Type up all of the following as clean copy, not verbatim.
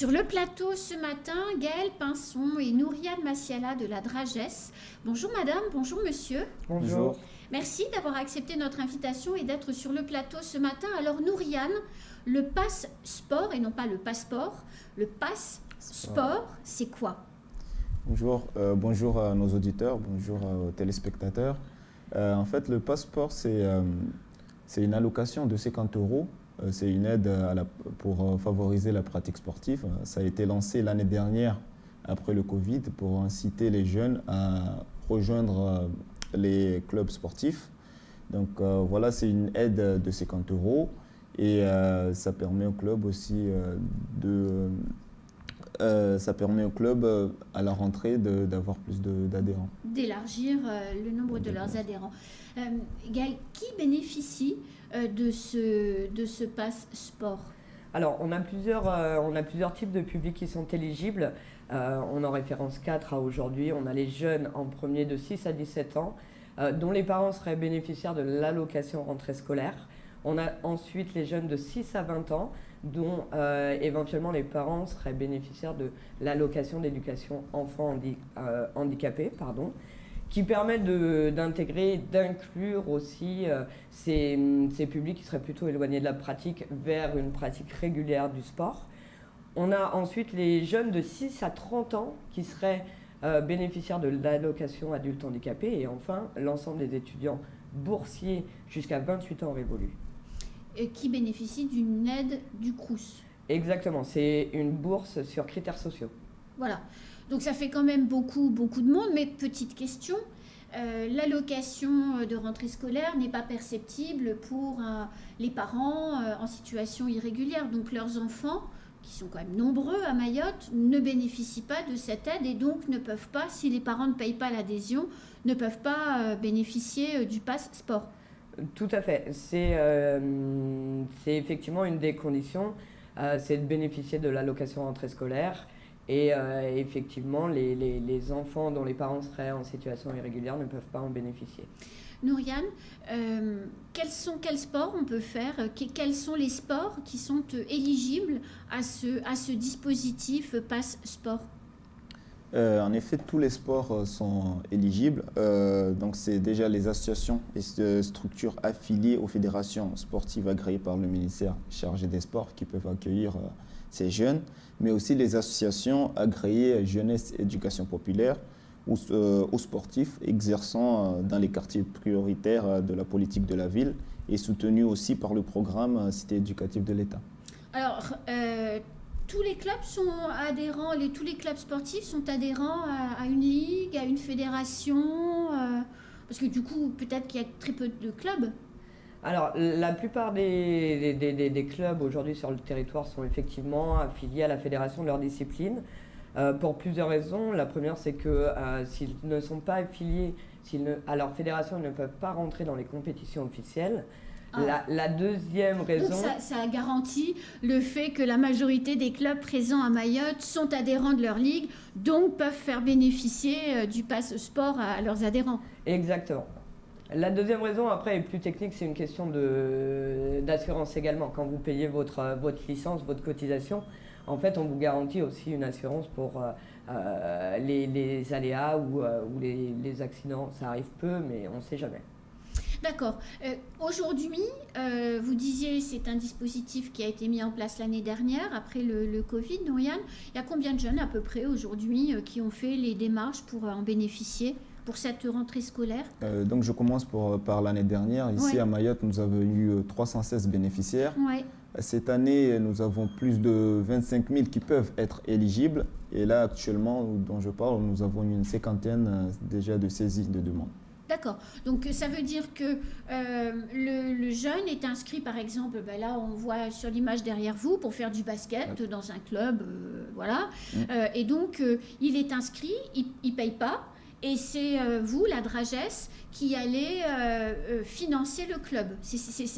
Sur le plateau ce matin, Gaëlle Pinson et Nouriane Massiala de la Dragesse. Bonjour madame, bonjour monsieur. Bonjour. Merci d'avoir accepté notre invitation et d'être sur le plateau ce matin. Alors Nouriane, le pass sport et non pas le passeport, le pass sport, c'est quoi? Bonjour, bonjour à nos auditeurs, bonjour aux téléspectateurs. En fait, le passeport, c'est une allocation de 50 euros. C'est une aide pour favoriser la pratique sportive. Ça a été lancé l'année dernière après le Covid pour inciter les jeunes à rejoindre les clubs sportifs. Donc voilà, c'est une aide de 50 euros et ça permet au club aussi ça permet au club à la rentrée d'avoir plus d'adhérents. D'élargir le nombre de leurs adhérents. Gaëlle, qui bénéficie de ce pass sport? Alors, on a plusieurs types de publics qui sont éligibles. On en référence 4 à aujourd'hui. On a les jeunes en premier de 6 à 17 ans, dont les parents seraient bénéficiaires de l'allocation rentrée scolaire. On a ensuite les jeunes de 6 à 20 ans, dont éventuellement les parents seraient bénéficiaires de l'allocation d'éducation enfants handicapés, qui permet d'intégrer, d'inclure aussi ces publics qui seraient plutôt éloignés de la pratique vers une pratique régulière du sport. On a ensuite les jeunes de 6 à 30 ans qui seraient bénéficiaires de l'allocation adulte handicapé et enfin l'ensemble des étudiants boursiers jusqu'à 28 ans révolus. Et qui bénéficient d'une aide du Crous. Exactement, c'est une bourse sur critères sociaux. Voilà, donc ça fait quand même beaucoup de monde, mais petite question, l'allocation de rentrée scolaire n'est pas perceptible pour les parents en situation irrégulière, donc leurs enfants, qui sont quand même nombreux à Mayotte, ne bénéficient pas de cette aide et donc ne peuvent pas, si les parents ne payent pas l'adhésion, ne peuvent pas bénéficier du pass sport. Tout à fait, c'est effectivement une des conditions, c'est de bénéficier de l'allocation rentrée scolaire. Et effectivement, les enfants dont les parents seraient en situation irrégulière ne peuvent pas en bénéficier. Nouriane, quels sports on peut faire? Quels sont les sports qui sont éligibles à ce dispositif Pass Sport? En effet, tous les sports sont éligibles. Donc, c'est déjà les associations et structures affiliées aux fédérations sportives agréées par le ministère chargé des sports qui peuvent accueillir ces jeunes, mais aussi les associations agréées jeunesse et éducation populaire ou aux sportifs exerçant dans les quartiers prioritaires de la politique de la ville et soutenus aussi par le programme Cité éducative de l'État. Alors, tous les clubs sont adhérents, tous les clubs sportifs sont adhérents à une ligue, à une fédération, parce que du coup, peut-être qu'il y a très peu de clubs. Alors, la plupart des clubs aujourd'hui sur le territoire sont effectivement affiliés à la fédération de leur discipline, pour plusieurs raisons. La première, c'est que s'ils ne sont pas affiliés à leur fédération, ils ne peuvent pas rentrer dans les compétitions officielles. La deuxième raison... Donc ça garantit le fait que la majorité des clubs présents à Mayotte sont adhérents de leur ligue, donc peuvent faire bénéficier du pass sport à leurs adhérents. Exactement. La deuxième raison, après, est plus technique, c'est une question d'assurance également. Quand vous payez votre licence, votre cotisation, en fait, on vous garantit aussi une assurance pour les aléas ou les accidents. Ça arrive peu, mais on ne sait jamais. D'accord. Aujourd'hui, vous disiez c'est un dispositif qui a été mis en place l'année dernière, après le Covid, Nouriane. Il y a combien de jeunes à peu près aujourd'hui qui ont fait les démarches pour en bénéficier pour cette rentrée scolaire? Donc je commence par l'année dernière. Ici à Mayotte, nous avons eu 316 bénéficiaires. Ouais. Cette année, nous avons plus de 25 000 qui peuvent être éligibles. Et là, actuellement, dont je parle, nous avons une cinquantaine déjà de saisies de demandes. D'accord. Donc ça veut dire que le jeune est inscrit, par exemple, là on voit sur l'image derrière vous, pour faire du basket dans un club, voilà. Et donc il est inscrit, il ne paye pas. Et c'est vous, la Dragesse, qui allez financer le club.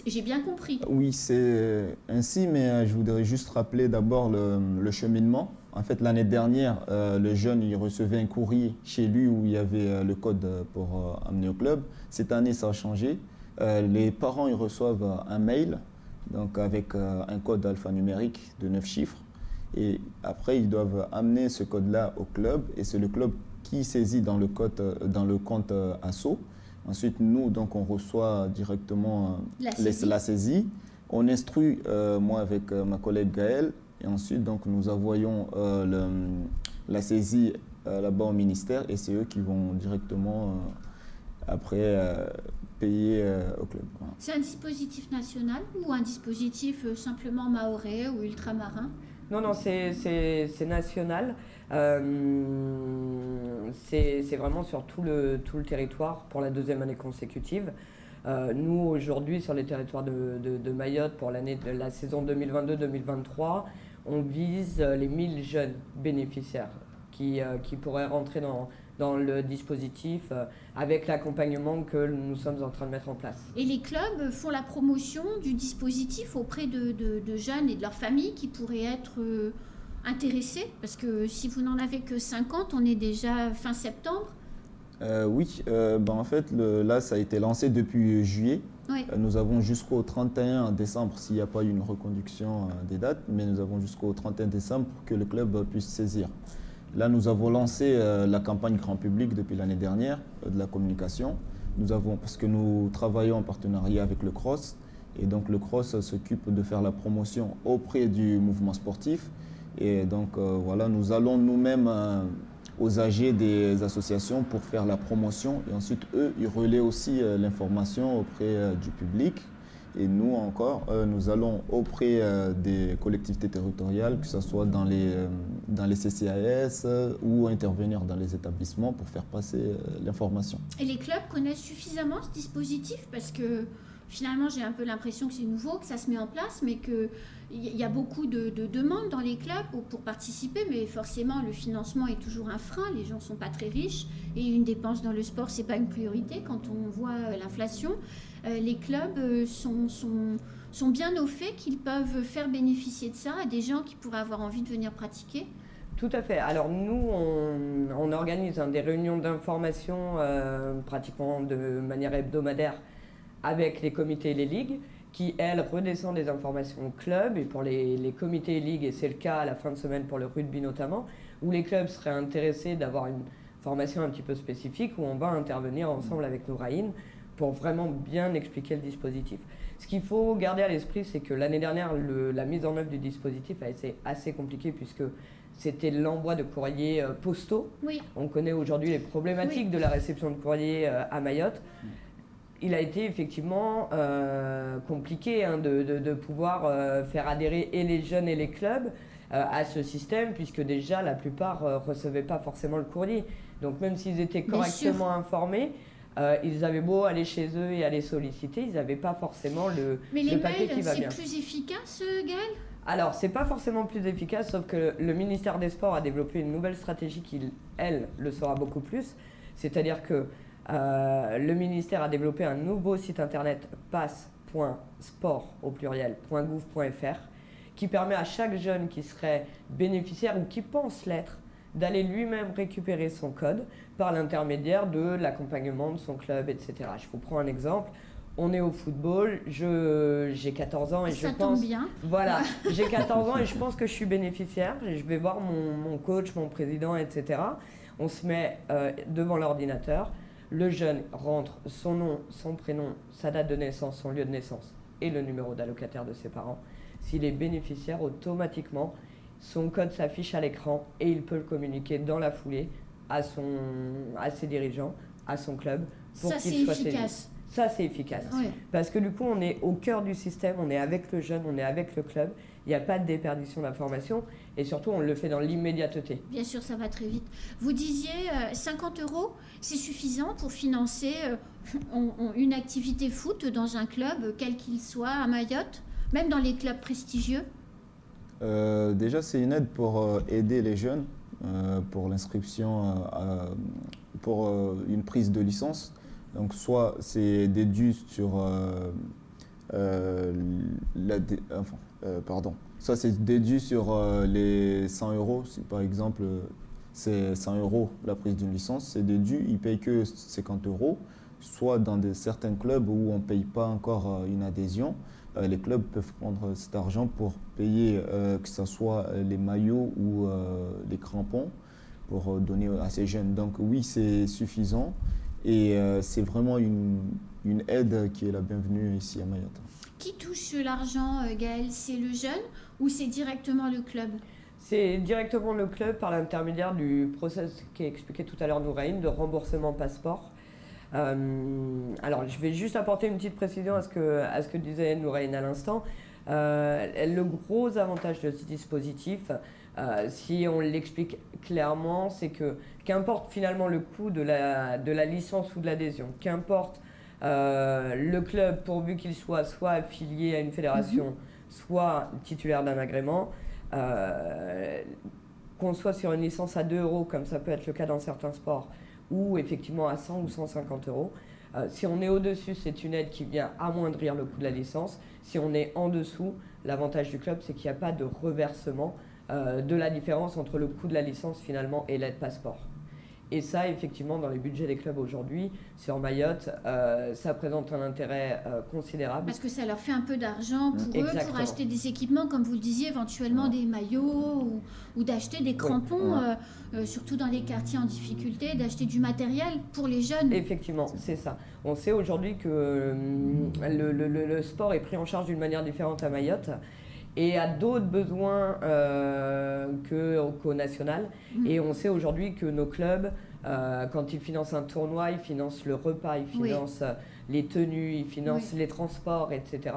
J'ai bien compris. Oui, c'est ainsi, mais je voudrais juste rappeler d'abord le cheminement. En fait, l'année dernière, le jeune il recevait un courrier chez lui où il y avait le code pour amener au club. Cette année, ça a changé. Les parents ils reçoivent un mail donc avec un code alphanumérique de 9 chiffres. Et après, ils doivent amener ce code-là au club et c'est le club qui saisit dans le compte ASSO. Ensuite, nous, donc, on reçoit directement la saisie. On instruit, moi avec ma collègue Gaëlle, et ensuite, donc, nous envoyons la saisie là-bas au ministère et c'est eux qui vont directement, après, payer au club. Voilà. C'est un dispositif national ou un dispositif simplement mahorais ou ultramarin? Non, non, c'est national. C'est vraiment sur tout le territoire pour la deuxième année consécutive. Nous, aujourd'hui, sur les territoires de Mayotte, pour la saison 2022-2023, on vise les 1000 jeunes bénéficiaires qui pourraient rentrer dans le dispositif avec l'accompagnement que nous sommes en train de mettre en place. Et les clubs font la promotion du dispositif auprès de jeunes et de leurs familles qui pourraient être intéressés? Parce que si vous n'en avez que 50, on est déjà fin septembre. Oui, en fait, là, ça a été lancé depuis juillet. Oui. Nous avons jusqu'au 31 décembre, s'il n'y a pas eu une reconduction des dates, mais nous avons jusqu'au 31 décembre pour que le club puisse saisir. Là, nous avons lancé la campagne grand public depuis l'année dernière de la communication. Parce que nous travaillons en partenariat avec le CROSS. Et donc, le CROSS s'occupe de faire la promotion auprès du mouvement sportif. Et donc, voilà, nous allons nous-mêmes aux AG des associations pour faire la promotion. Et ensuite, eux, ils relaient aussi l'information auprès du public. Et nous encore, nous allons auprès des collectivités territoriales, que ce soit dans les CCAS ou intervenir dans les établissements pour faire passer l'information. Et les clubs connaissent suffisamment ce dispositif? Parce que finalement, j'ai un peu l'impression que c'est nouveau, que ça se met en place, mais qu'il y a beaucoup de demandes dans les clubs pour participer. Mais forcément, le financement est toujours un frein. Les gens ne sont pas très riches. Et une dépense dans le sport, ce n'est pas une priorité quand on voit l'inflation. Les clubs sont bien au fait qu'ils peuvent faire bénéficier de ça à des gens qui pourraient avoir envie de venir pratiquer. Tout à fait. Alors nous, on organise des réunions d'information pratiquement de manière hebdomadaire avec les comités et les ligues qui, elles, redescendent des informations au club. Et pour les comités et ligues, et c'est le cas à la fin de semaine pour le rugby notamment, où les clubs seraient intéressés d'avoir une formation un petit peu spécifique, où on va intervenir ensemble avec Nouraïne pour vraiment bien expliquer le dispositif. Ce qu'il faut garder à l'esprit, c'est que l'année dernière, la mise en œuvre du dispositif a été assez compliquée puisque c'était l'envoi de courriers postaux. Oui. On connaît aujourd'hui les problématiques de la réception de courriers à Mayotte. Il a été effectivement compliqué de pouvoir faire adhérer et les jeunes et les clubs à ce système, puisque déjà la plupart ne recevaient pas forcément le courrier. Donc même s'ils étaient correctement informés, ils avaient beau aller chez eux et aller solliciter, ils n'avaient pas forcement le paquet qui va bien. Mais les mails, c'est plus efficace, Gaëlle? Alors, c'est pas forcément plus efficace, sauf que le ministère des Sports a développé une nouvelle stratégie qui, elle, le sera beaucoup plus. C'est-à-dire que le ministère a développé un nouveau site internet pass.sport au pluriel.gouv.fr qui permet à chaque jeune qui serait bénéficiaire ou qui pense l'être d'aller lui-même récupérer son code par l'intermédiaire de l'accompagnement de son club, etc. Je vous prends un exemple. On est au football, j'ai 14 ans et je pense... Ça tombe bien. Voilà, j'ai 14 ans et je pense que je suis bénéficiaire. Je vais voir mon coach, mon président, etc. On se met devant l'ordinateur. Le jeune rentre son nom, son prénom, sa date de naissance, son lieu de naissance et le numéro d'allocataire de ses parents. S'il est bénéficiaire, automatiquement, son code s'affiche à l'écran et il peut le communiquer dans la foulée à ses dirigeants, à son club, pour qu'il soit saisi. Ça, c'est efficace. Oui. Parce que du coup, on est au cœur du système, on est avec le jeune, on est avec le club. Il n'y a pas de déperdition d'informations et surtout, on le fait dans l'immédiateté. Bien sûr, ça va très vite. Vous disiez 50 €, c'est suffisant pour financer une activité foot dans un club, quel qu'il soit, à Mayotte, même dans les clubs prestigieux? Déjà, c'est une aide pour aider les jeunes, pour l'inscription, pour une prise de licence. Donc, soit c'est déduit sur soit c'est déduit sur les 100 €. Si par exemple c'est 100 € la prise d'une licence, c'est déduit, ils ne payent que 50 €. soit dans certains clubs où on ne paye pas encore une adhésion, les clubs peuvent prendre cet argent pour payer que ce soit les maillots ou les crampons pour donner à ces jeunes. Donc oui, c'est suffisant et c'est vraiment une aide qui est la bienvenue ici à Mayotte. Qui touche l'argent, Gaël? C'est le jeune ou c'est directement le club? C'est directement le club par l'intermédiaire du process qui est expliqué tout à l'heure Nouraïne, de remboursement passeport. Alors, je vais juste apporter une petite précision à ce que disait Nouraïne à l'instant. Le gros avantage de ce dispositif, si on l'explique clairement, c'est que qu'importe finalement le coût de la licence ou de l'adhésion, qu'importe le club pourvu qu'il soit affilié à une fédération, soit titulaire d'un agrément, qu'on soit sur une licence à 2 € comme ça peut être le cas dans certains sports, ou effectivement à 100 ou 150 €. Si on est au-dessus, c'est une aide qui vient amoindrir le coût de la licence. Si on est en dessous, l'avantage du club, c'est qu'il n'y a pas de reversement de la différence entre le coût de la licence finalement et l'aide passeport. Et ça, effectivement, dans les budgets des clubs aujourd'hui, sur Mayotte, ça présente un intérêt considérable. Parce que ça leur fait un peu d'argent pour eux, Exactement. pour acheter des équipements, comme vous le disiez, éventuellement des maillots ou d'acheter des crampons, surtout dans les quartiers en difficulté, d'acheter du matériel pour les jeunes. Effectivement, c'est ça. On sait aujourd'hui que le sport est pris en charge d'une manière différente à Mayotte et a d'autres besoins qu'au national. Et on sait aujourd'hui que nos clubs, quand ils financent un tournoi, ils financent le repas, ils financent les tenues, ils financent les transports, etc.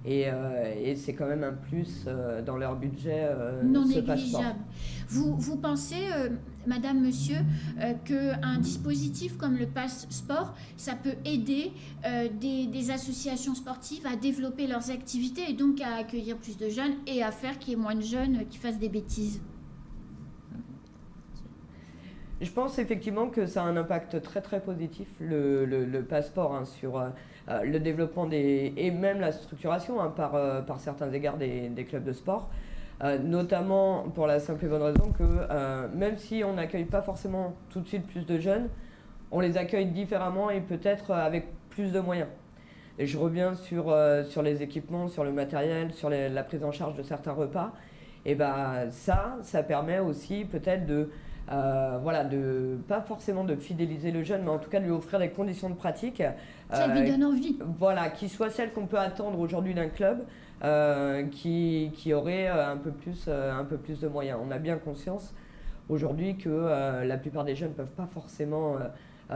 Et c'est quand même un plus dans leur budget non ce négligeable. passeport. Vous pensez, madame, monsieur, qu'un dispositif comme le Passeport, ça peut aider des associations sportives à développer leurs activités et donc à accueillir plus de jeunes et à faire qu'il y ait moins de jeunes qui fassent des bêtises? Je pense effectivement que ça a un impact très très positif, le passeport, sur le développement et même la structuration par certains égards des clubs de sport. Notamment pour la simple et bonne raison que même si on n'accueille pas forcément tout de suite plus de jeunes, on les accueille différemment et peut-être avec plus de moyens. Et je reviens sur les équipements, sur le matériel, sur la prise en charge de certains repas. Et ça permet aussi peut-être de pas forcément de fidéliser le jeune, mais en tout cas de lui offrir des conditions de pratique. Ça lui donne envie. Voilà, qui soient celles qu'on peut attendre aujourd'hui d'un club qui aurait un peu plus de moyens. On a bien conscience aujourd'hui que la plupart des jeunes ne peuvent pas forcément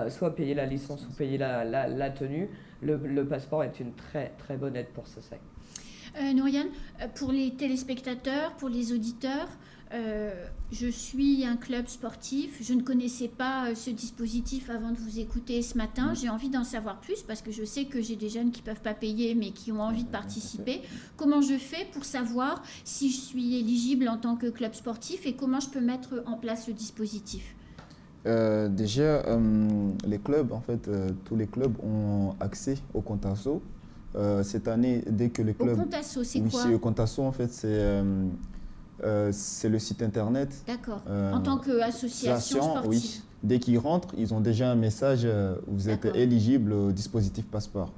soit payer la licence ou payer la tenue. Le passeport est une très très bonne aide pour ce secteur. Nouriane, pour les téléspectateurs, pour les auditeurs, je suis un club sportif, je ne connaissais pas ce dispositif avant de vous écouter ce matin, j'ai envie d'en savoir plus parce que je sais que j'ai des jeunes qui ne peuvent pas payer mais qui ont envie de participer. Comment je fais pour savoir si je suis éligible en tant que club sportif et comment je peux mettre en place le dispositif? Déjà, les clubs, en fait, tous les clubs ont accès au compte asso. Cette année, dès que les clubs... Au compte asso, c'est quoi? Oui, au compte asso, en fait, c'est le site internet. D'accord. En tant qu'association sportive. Oui. Dès qu'ils rentrent, ils ont déjà un message, vous êtes éligible au dispositif passeport.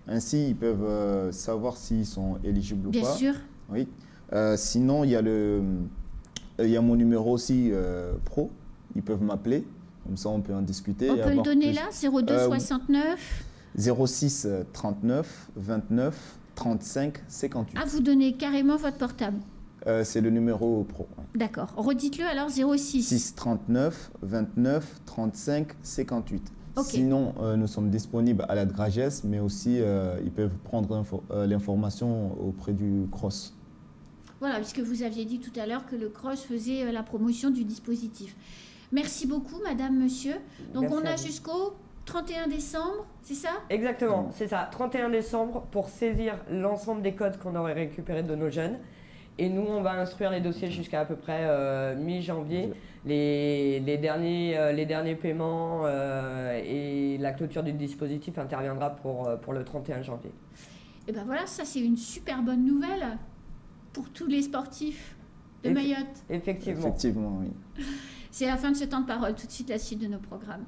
Ainsi, ils peuvent savoir s'ils sont éligibles ou pas. Bien sûr. Oui. Sinon, il y a mon numéro aussi pro. Ils peuvent m'appeler. Comme ça, on peut en discuter. On peut le donner là, 02 69 06 39 29 35 58. Ah, vous donnez carrément votre portable? C'est le numéro pro. D'accord. Redites-le alors, 06 6 39 29 35 58. Okay. Sinon, nous sommes disponibles à la Dragesse, mais aussi ils peuvent prendre l'information auprès du CROSS. Voilà, puisque vous aviez dit tout à l'heure que le CROSS faisait la promotion du dispositif. Merci beaucoup, madame, monsieur. Donc, merci, on a jusqu'au 31 décembre, c'est ça? Exactement, c'est ça. 31 décembre pour saisir l'ensemble des codes qu'on aurait récupérés de nos jeunes. Et nous, on va instruire les dossiers jusqu'à peu près mi-janvier. Les derniers paiements et la clôture du dispositif interviendra pour le 31 janvier. Et ben voilà, ça c'est une super bonne nouvelle pour tous les sportifs de Mayotte. Effectivement. Effectivement, oui. C'est la fin de ce temps de parole. Tout de suite, la suite de nos programmes.